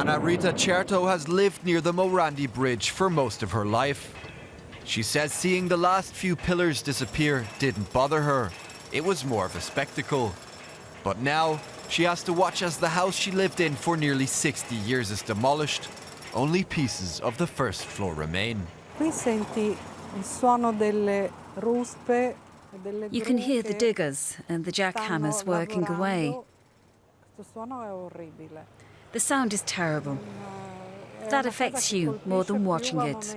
Anna Rita Certo has lived near the Morandi Bridge for most of her life. She says seeing the last few pillars disappear didn't bother her. It was more of a spectacle. But now, she has to watch as the house she lived in for nearly 60 years is demolished. Only pieces of the first floor remain. Qui senti il suono delle ruspe. You can hear the diggers and the jackhammers working away. The sound is terrible. That affects you more than watching it.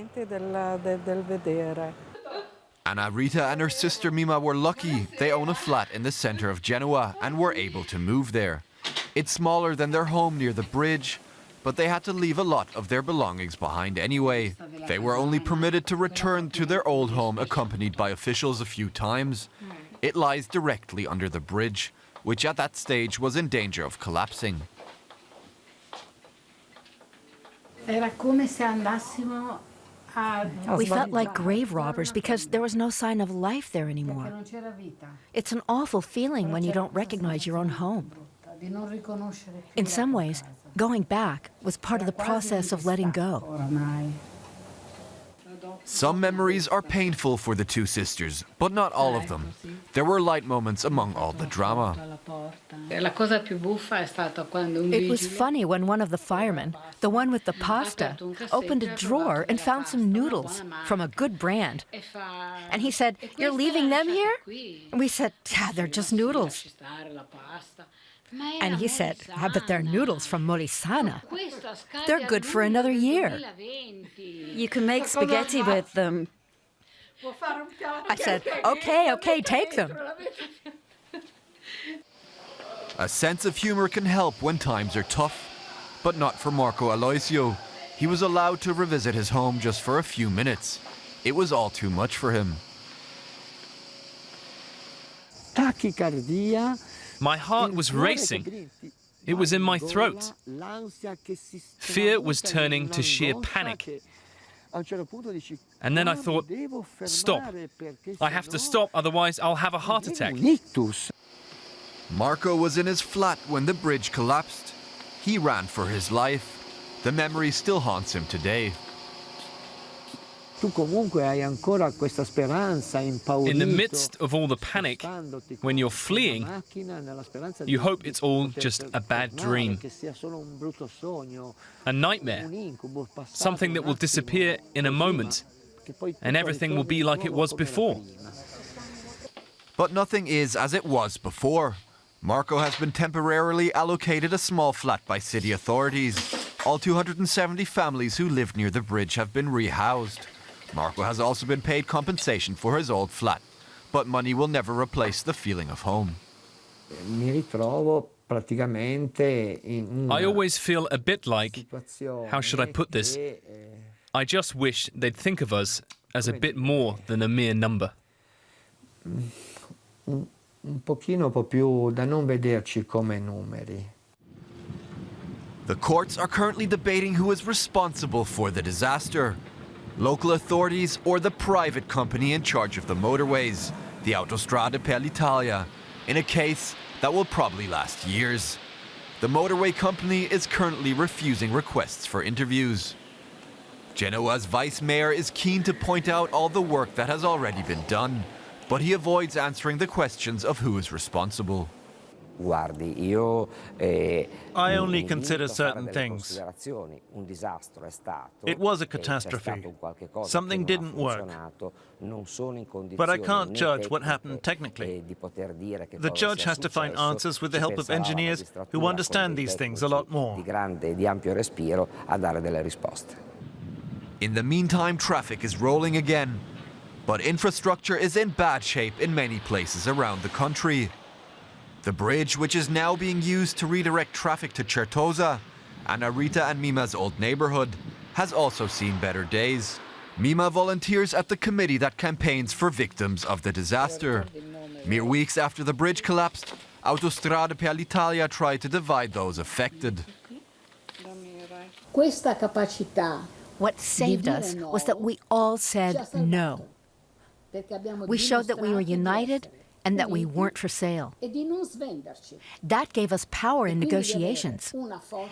Anna Rita and her sister Mima were lucky. They own a flat in the center of Genoa and were able to move there. It's smaller than their home near the bridge, but they had to leave a lot of their belongings behind anyway. They were only permitted to return to their old home accompanied by officials a few times. It lies directly under the bridge, which at that stage was in danger of collapsing. We felt like grave robbers because there was no sign of life there anymore. It's an awful feeling when you don't recognize your own home. In some ways, going back was part of the process of letting go. Some memories are painful for the two sisters, but not all of them. There were light moments among all the drama. It was funny when one of the firemen, the one with the pasta, opened a drawer and found some noodles from a good brand. And he said, "You're leaving them here?" And we said, "Yeah, they're just noodles." And he said, "But they're noodles from Molisana. They're good for another year." You can make spaghetti with them. I said, okay, take them. A sense of humor can help when times are tough, but not for Marco Aloisio. He was allowed to revisit his home just for a few minutes. It was all too much for him. My heart was racing. It was in my throat. Fear was turning to sheer panic. And then I thought, stop. I have to stop, otherwise I'll have a heart attack. Marco was in his flat when the bridge collapsed. He ran for his life. The memory still haunts him today. In the midst of all the panic, when you're fleeing, you hope it's all just a bad dream, a nightmare, something that will disappear in a moment, and everything will be like it was before. But nothing is as it was before. Marco has been temporarily allocated a small flat by city authorities. All 270 families who live near the bridge have been rehoused. Marco has also been paid compensation for his old flat, but money will never replace the feeling of home. I always feel a bit like, how should I put this? I just wish they'd think of us as a bit more than a mere number. The courts are currently debating who is responsible for the disaster. Local authorities or the private company in charge of the motorways, the Autostrade per l'Italia, in a case that will probably last years. The motorway company is currently refusing requests for interviews. Genoa's vice mayor is keen to point out all the work that has already been done, but he avoids answering the questions of who is responsible. I only consider certain things. It was a catastrophe. Something didn't work. But I can't judge what happened technically. The judge has to find answers with the help of engineers who understand these things a lot more. In the meantime, traffic is rolling again, but infrastructure is in bad shape in many places around the country. The bridge, which is now being used to redirect traffic to Certosa, Anna Rita and Mima's old neighborhood, has also seen better days. Mima volunteers at the committee that campaigns for victims of the disaster. Mere weeks after the bridge collapsed, Autostrade per l'Italia tried to divide those affected. What saved us was that we all said no. We showed that we were united and that we weren't for sale. That gave us power in negotiations,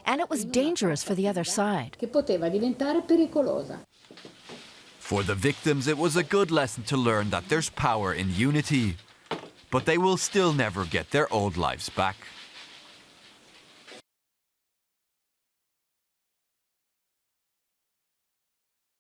and it was dangerous for the other side. For the victims, it was a good lesson to learn that there's power in unity, but they will still never get their old lives back.